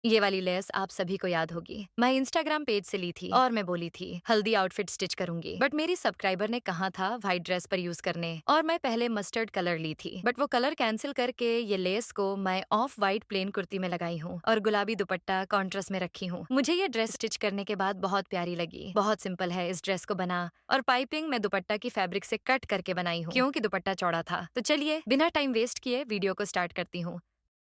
ये वाली लेस आप सभी को याद होगी, मैं इंस्टाग्राम पेज से ली थी और मैं बोली थी हल्दी आउटफिट स्टिच करूंगी, बट मेरी सब्सक्राइबर ने कहा था व्हाइट ड्रेस पर यूज करने और मैं पहले मस्टर्ड कलर ली थी, बट वो कलर कैंसिल करके ये लेस को मैं ऑफ व्हाइट प्लेन कुर्ती में लगाई हूँ और गुलाबी दुपट्टा कॉन्ट्रास्ट में रखी हूँ। मुझे ये ड्रेस स्टिच करने के बाद बहुत प्यारी लगी, बहुत सिंपल है इस ड्रेस को बना, और पाइपिंग मैं दुपट्टा की फैब्रिक से कट करके बनाई हूँ क्योंकि दुपट्टा चौड़ा था। तो चलिए बिना टाइम वेस्ट किए वीडियो को स्टार्ट करती हूँ।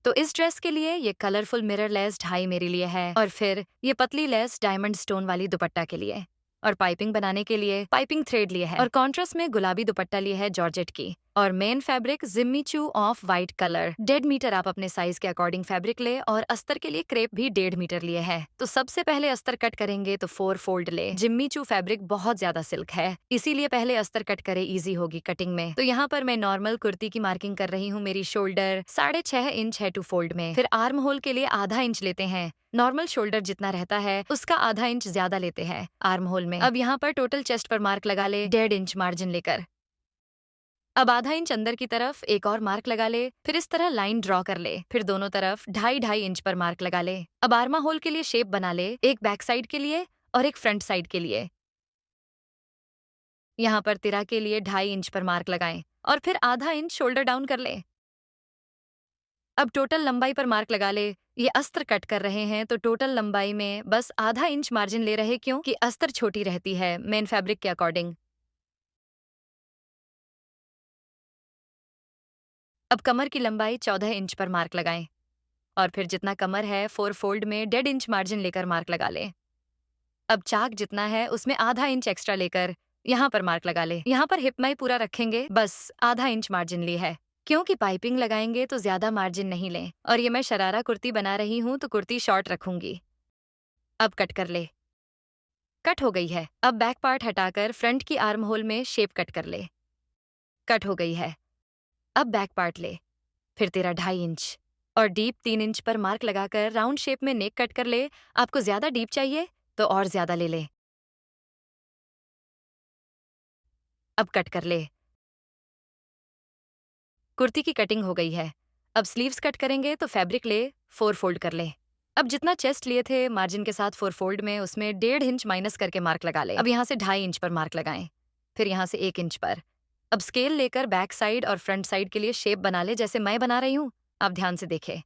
तो इस ड्रेस के लिए ये कलरफुल मिरर लेस ढाई मेरे लिए है, और फिर ये पतली लेस डायमंड स्टोन वाली दुपट्टा के लिए, और पाइपिंग बनाने के लिए पाइपिंग थ्रेड लिए है, और कॉन्ट्रास्ट में गुलाबी दुपट्टा लिए है जॉर्जेट की, और main fabric Jimmy Choo off white colour. 1.5 metre आप अपने साइज के अकॉर्डिंग फैब्रिक ले, और अस्तर के लिए क्रेप भी 1.5 मीटर लिए है। तो सबसे पहले अस्तर कट करेंगे तो 4 फोल्ड ले। जिम्मीचू फैब्रिक बहुत ज्यादा सिल्क है, इसीलिए पहले अस्तर कट करे, इजी होगी कटिंग में। तो यहाँ पर मैं नॉर्मल कुर्ती की मार्किंग कर रही हूँ। मेरी शोल्डर 6.5 इंच है 2 फोल्ड में। फिर आर्म होल के लिए आधा इंच लेते हैं, नॉर्मल शोल्डर जितना रहता है उसका आधा इंच ज्यादा लेते हैं आर्म होल में। अब यहाँ पर टोटल चेस्ट पर मार्क लगा ले 1.5 इंच मार्जिन लेकर। अब आधा इंच अंदर की तरफ एक और मार्क लगा ले, फिर इस तरह लाइन ड्रॉ कर ले, फिर दोनों तरफ 2.5 2.5 इंच पर मार्क लगा ले। अब आर्मा होल के लिए शेप बना ले, एक बैक साइड के लिए और एक फ्रंट साइड के लिए। यहाँ पर तिरा के लिए 2.5 इंच पर मार्क लगाएं और फिर आधा इंच शोल्डर डाउन कर ले। अब टोटल लंबाई पर मार्क लगा ले। ये अस्त्र कट कर रहे हैं तो टोटल लंबाई में बस आधा इंच मार्जिन ले रहे, क्योंकि अस्त्र छोटी रहती है मेन फैब्रिक के अकॉर्डिंग। अब कमर की लंबाई 14 इंच पर मार्क लगाएं, और फिर जितना कमर है 4 फोल्ड में 1.5 इंच मार्जिन लेकर मार्क लगा ले। अब चाक जितना है उसमें आधा इंच एक्स्ट्रा लेकर यहाँ पर मार्क लगा ले। यहाँ पर हिप में पूरा रखेंगे, बस आधा इंच मार्जिन ली है, क्योंकि पाइपिंग लगाएंगे तो ज्यादा मार्जिन नहीं लें। और ये मैं शरारा कुर्ती बना रही हूँ तो कुर्ती शॉर्ट रखूंगी। अब कट कर ले। कट हो गई है। अब बैक पार्ट हटाकर फ्रंट की आर्म होल में शेप कट कर ले। कट हो गई है। अब बैक पार्ट ले, फिर तेरा 2.5 इंच और डीप 3 इंच पर मार्क लगाकर राउंड शेप में नेक कट कर ले। आपको ज्यादा डीप चाहिए तो और ज्यादा ले ले। अब कट कर ले। कुर्ती की कटिंग हो गई है। अब स्लीव्स कट करेंगे तो फैब्रिक ले, 4 फोल्ड कर ले। अब जितना चेस्ट लिए थे मार्जिन के साथ 4 फोल्ड में, उसमें 1.5 इंच माइनस करके मार्क लगा ले। अब यहाँ से 2.5 इंच पर मार्क लगाएं, फिर यहाँ से 1 इंच पर। अब स्केल लेकर बैक साइड और फ्रंट साइड के लिए शेप बना ले, जैसे मैं बना रही हूँ। आप ध्यान से देखें,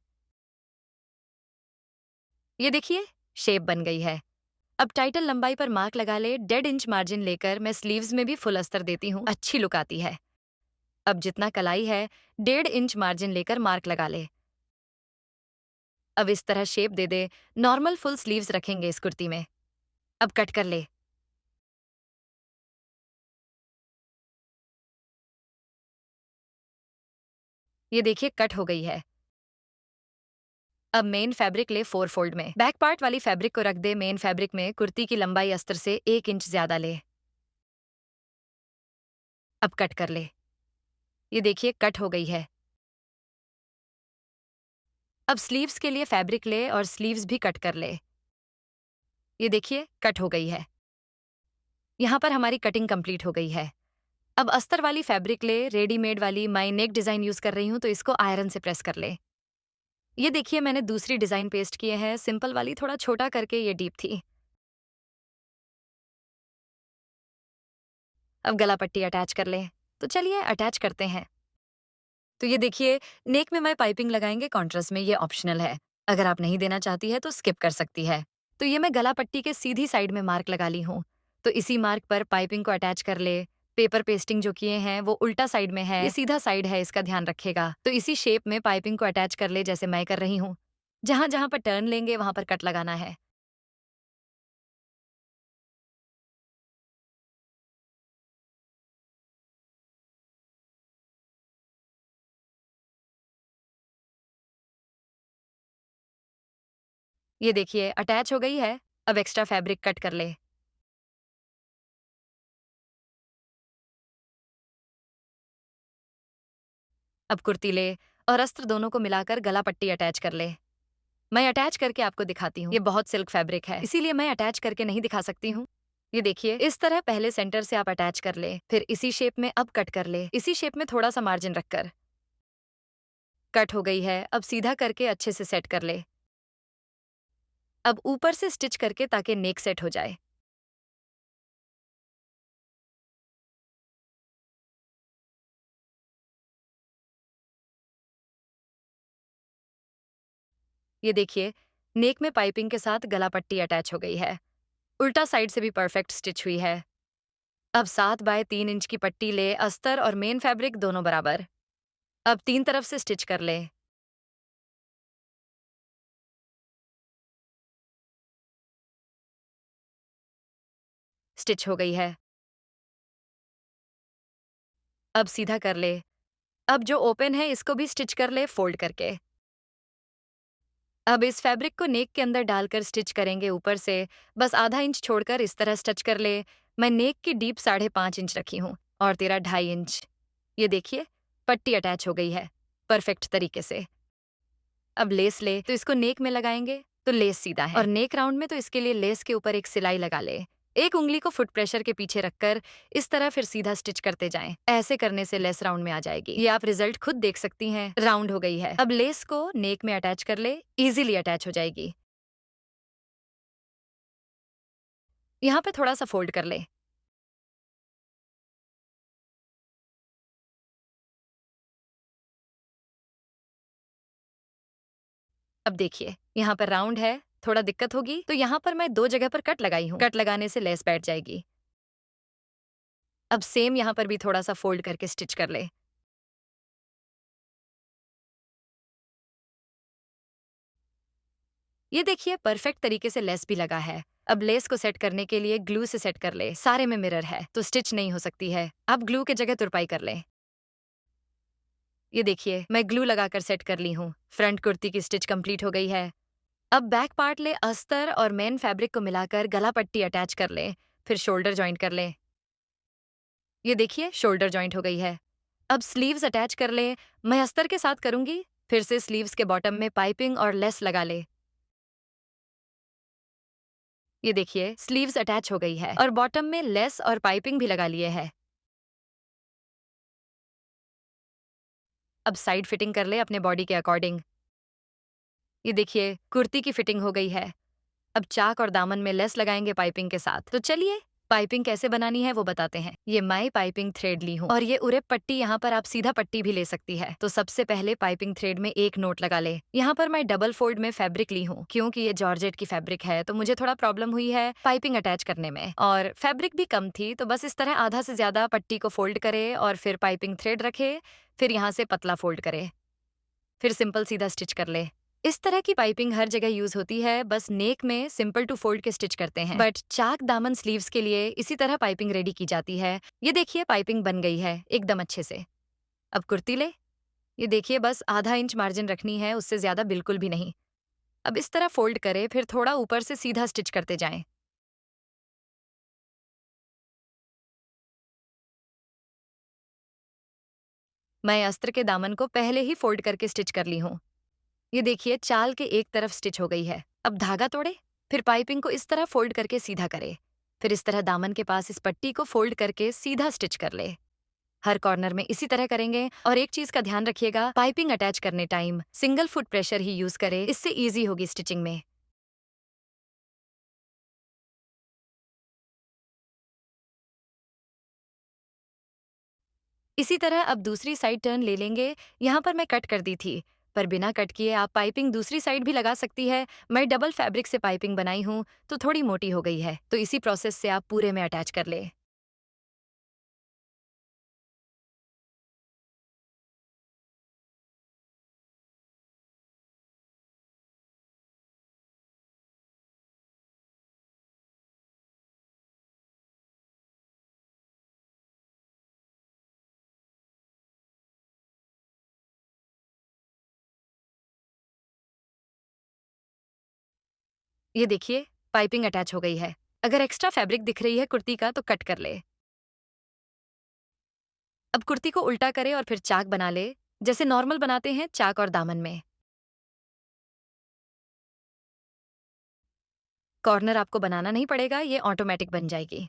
ये देखिए शेप बन गई है। अब टाइटल लंबाई पर मार्क लगा ले। 1.5 इंच मार्जिन लेकर मैं स्लीव्स में भी फुल अस्तर देती हूँ, अच्छी लुक आती है। अब जितना कलाई है 1.5 इंच मार्जिन लेकर मार्क लगा ले। अब इस तरह शेप दे दे। नॉर्मल फुल स्लीव्स रखेंगे इस कुर्ती में। अब कट कर ले। ये देखिए कट हो गई है। अब मेन फैब्रिक ले, 4 फोल्ड में। बैक पार्ट वाली फैब्रिक को रख दे मेन फैब्रिक में। कुर्ती की लंबाई अस्तर से 1 इंच ज्यादा ले। अब कट कर ले। ये देखिए कट हो गई है। अब स्लीव्स के लिए फैब्रिक ले और स्लीव्स भी कट कर ले। ये देखिए कट हो गई है। यहाँ पर हमारी कटिंग कंप्लीट हो गई है। अब अस्तर वाली फैब्रिक ले, रेडीमेड वाली। मैं नेक डिजाइन यूज कर रही हूँ तो इसको आयरन से प्रेस कर ले। ये देखिए मैंने दूसरी डिजाइन पेस्ट किए हैं, सिंपल वाली थोड़ा छोटा करके, ये डीप थी। अब गला पट्टी अटैच कर ले। तो चलिए अटैच करते हैं। तो ये देखिए नेक में मैं पाइपिंग लगाएंगे कॉन्ट्रास्ट में, ये ऑप्शनल है। अगर आप नहीं देना चाहती है तो स्किप कर सकती है। तो ये मैं गला पट्टी के सीधी साइड में मार्क लगा ली हूँ, तो इसी मार्क पर पाइपिंग को अटैच कर ले। पेपर पेस्टिंग जो किए हैं वो उल्टा साइड में है, ये सीधा साइड है, इसका ध्यान रखेगा। तो इसी शेप में पाइपिंग को अटैच कर ले जैसे मैं कर रही हूँ। जहां जहां पर टर्न लेंगे वहां पर कट लगाना है। ये देखिए अटैच हो गई है। अब एक्स्ट्रा फैब्रिक कट कर ले। अब कुर्ती ले और अस्त्र दोनों को मिलाकर गला पट्टी अटैच कर ले। मैं अटैच करके आपको दिखाती हूँ। ये बहुत सिल्क फैब्रिक है, इसीलिए मैं अटैच करके नहीं दिखा सकती हूँ। ये देखिए इस तरह पहले सेंटर से आप अटैच कर ले, फिर इसी शेप में अब कट कर ले, इसी शेप में थोड़ा सा मार्जिन रखकर। कट हो गई है। अब सीधा करके अच्छे से सेट कर ले। अब ऊपर से स्टिच करके ताकि नेक सेट हो जाए। ये देखिए, नेक में पाइपिंग के साथ गला पट्टी अटैच हो गई है। उल्टा साइड से भी परफेक्ट स्टिच हुई है। अब 7 बाय 3 इंच की पट्टी ले, अस्तर और मेन फैब्रिक दोनों बराबर। अब 3 तरफ से स्टिच कर ले। स्टिच हो गई है। अब सीधा कर ले। अब जो ओपन है इसको भी स्टिच कर ले फोल्ड करके। अब इस फैब्रिक को नेक के अंदर डालकर स्टिच करेंगे ऊपर से। बस आधा इंच छोड़कर इस तरह स्टिच कर ले। मैं नेक की डीप 5.5 इंच रखी हूँ और तेरा 2.5 इंच। ये देखिए, पट्टी अटैच हो गई है परफेक्ट तरीके से। अब लेस ले तो इसको नेक में लगाएंगे तो लेस सीधा है, और नेक राउंड में तो इसके लिए लेस के ऊपर एक सिलाई लगा ले। एक उंगली को फुट प्रेशर के पीछे रखकर इस तरह फिर सीधा स्टिच करते जाएं। ऐसे करने से लेस राउंड में आ जाएगी। ये आप रिजल्ट खुद देख सकती हैं, राउंड हो गई है। अब लेस को नेक में अटैच कर ले, इजीली अटैच हो जाएगी। यहाँ पे थोड़ा सा फोल्ड कर ले। अब देखिए, यहाँ पर राउंड है। थोड़ा दिक्कत होगी तो यहाँ पर मैं 2 जगह पर कट लगाई हूँ। कट लगाने से लेस बैठ जाएगी। अब सेम यहाँ पर भी थोड़ा सा फोल्ड करके स्टिच कर ले। ये देखिए, परफेक्ट तरीके से लेस भी लगा है। अब लेस को सेट करने के लिए ग्लू से सेट कर ले। सारे में मिरर है तो स्टिच नहीं हो सकती है। अब ग्लू के जगह तुरपाई कर ले। ये देखिए, मैं ग्लू लगाकर सेट कर ली हूँ। फ्रंट कुर्ती की स्टिच कंप्लीट हो गई है। अब बैक पार्ट ले, अस्तर और मेन फैब्रिक को मिलाकर गला पट्टी अटैच कर ले। फिर शोल्डर जॉइंट कर ले। ये देखिए, शोल्डर जॉइंट हो गई है। अब स्लीव्स अटैच कर ले। मैं अस्तर के साथ करूंगी। फिर से स्लीव्स के बॉटम में पाइपिंग और लेस लगा ले। ये देखिए, स्लीव्स अटैच हो गई है और बॉटम में लेस और पाइपिंग भी लगा लिए है। अब साइड फिटिंग कर ले अपने बॉडी के अकॉर्डिंग। ये देखिए, कुर्ती की फिटिंग हो गई है। अब चाक और दामन में लेस लगाएंगे पाइपिंग के साथ। तो चलिए, पाइपिंग कैसे बनानी है वो बताते हैं। ये माई पाइपिंग थ्रेड ली हूँ और ये उरे पट्टी, यहाँ पर आप सीधा पट्टी भी ले सकती है। तो सबसे पहले पाइपिंग थ्रेड में एक नोट लगा ले। यहाँ पर मैं डबल फोल्ड में फैब्रिक ली हूँ क्योंकि ये जॉर्जेट की फैब्रिक है तो मुझे थोड़ा प्रॉब्लम हुई है पाइपिंग अटैच करने में, और फैब्रिक भी कम थी तो बस इस तरह आधा से ज्यादा पट्टी को फोल्ड करे और फिर पाइपिंग थ्रेड रखे। फिर यहाँ से पतला फोल्ड करे। फिर सिंपल सीधा स्टिच कर ले। इस तरह की पाइपिंग हर जगह यूज होती है, बस नेक में सिंपल टू फोल्ड के स्टिच करते हैं। बट चाक दामन स्लीव्स के लिए इसी तरह पाइपिंग रेडी की जाती है। ये देखिए, पाइपिंग बन गई है एकदम अच्छे से। अब कुर्ती ले। ये देखिए, बस आधा इंच मार्जिन रखनी है, उससे ज्यादा बिल्कुल भी नहीं। अब इस तरह फोल्ड करे, फिर थोड़ा ऊपर से सीधा स्टिच करते जाएं। मैं अस्त्र के दामन को पहले ही फोल्ड करके स्टिच कर ली हूँ। ये देखिए, चाल के एक तरफ स्टिच हो गई है। अब धागा तोड़े। फिर पाइपिंग को इस तरह फोल्ड करके सीधा करे। फिर इस तरह दामन के पास इस पट्टी को फोल्ड करके सीधा स्टिच कर ले। हर कॉर्नर में इसी तरह करेंगे। और एक चीज का ध्यान रखिएगा, पाइपिंग अटैच करने टाइम सिंगल फुट प्रेशर ही यूज करें, इससे इजी होगी स्टिचिंग में। इसी तरह अब दूसरी साइड टर्न ले लेंगे। यहाँ पर मैं कट कर दी थी, पर बिना कट किए आप पाइपिंग दूसरी साइड भी लगा सकती है। मैं डबल फैब्रिक से पाइपिंग बनाई हूँ तो थोड़ी मोटी हो गई है, तो इसी प्रोसेस से आप पूरे में अटैच कर ले। ये देखिए, पाइपिंग अटैच हो गई है। अगर एक्स्ट्रा फैब्रिक दिख रही है कुर्ती का तो कट कर ले। अब कुर्ती को उल्टा करे और फिर चाक बना ले, जैसे नॉर्मल बनाते हैं चाक और दामन में। कॉर्नर आपको बनाना नहीं पड़ेगा, ये ऑटोमेटिक बन जाएगी।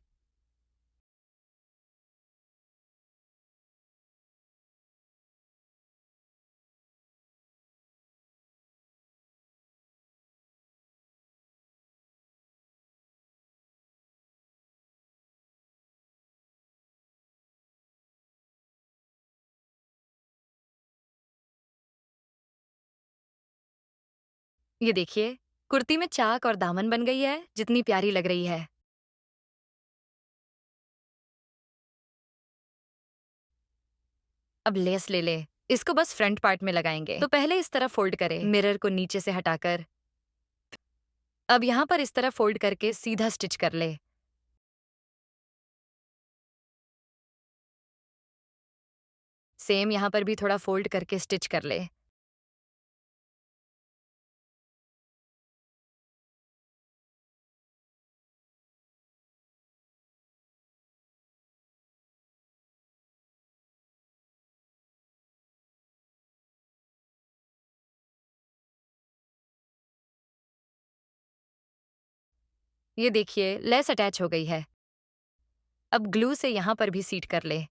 ये देखिए, कुर्ती में चाक और दामन बन गई है, जितनी प्यारी लग रही है। अब लेस ले ले। इसको बस फ्रंट पार्ट में लगाएंगे। तो पहले इस तरह फोल्ड करें, मिरर को नीचे से हटाकर। अब यहाँ पर इस तरह फोल्ड करके सीधा स्टिच कर ले। सेम यहाँ पर भी थोड़ा फोल्ड करके स्टिच कर ले। ये देखिए, लेस अटैच हो गई है। अब ग्लू से यहाँ पर भी सीट कर ले।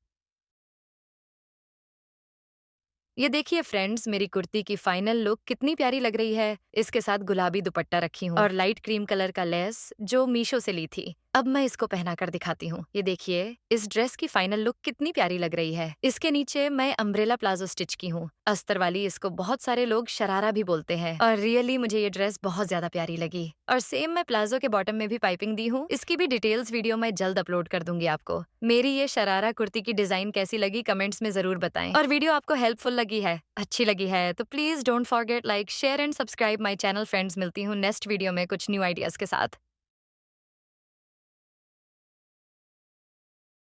ये देखिए फ्रेंड्स, मेरी कुर्ती की फाइनल लुक कितनी प्यारी लग रही है। इसके साथ गुलाबी दुपट्टा रखी हूँ और लाइट क्रीम कलर का लेस जो मीशो से ली थी। अब मैं इसको पहना कर दिखाती हूँ। ये देखिए, इस ड्रेस की फाइनल लुक कितनी प्यारी लग रही है। इसके नीचे मैं अम्ब्रेला प्लाजो स्टिच की हूँ, अस्तर वाली। इसको बहुत सारे लोग शरारा भी बोलते हैं और रियली मुझे ये ड्रेस बहुत ज्यादा प्यारी लगी। और सेम मैं प्लाजो के बॉटम में भी पाइपिंग दी हूँ। इसकी भी डिटेल्स वीडियो मैं जल्द अपलोड कर दूंगी आपको। मेरी ये शरारा कुर्ती की डिजाइन कैसी लगी कमेंट्स में जरूर बताएं। और वीडियो आपको हेल्पफुल लगी है, अच्छी लगी है तो please don't forget like, share and subscribe my channel friends. मिलती हूँ नेक्स्ट वीडियो में कुछ न्यू आइडियाज के साथ।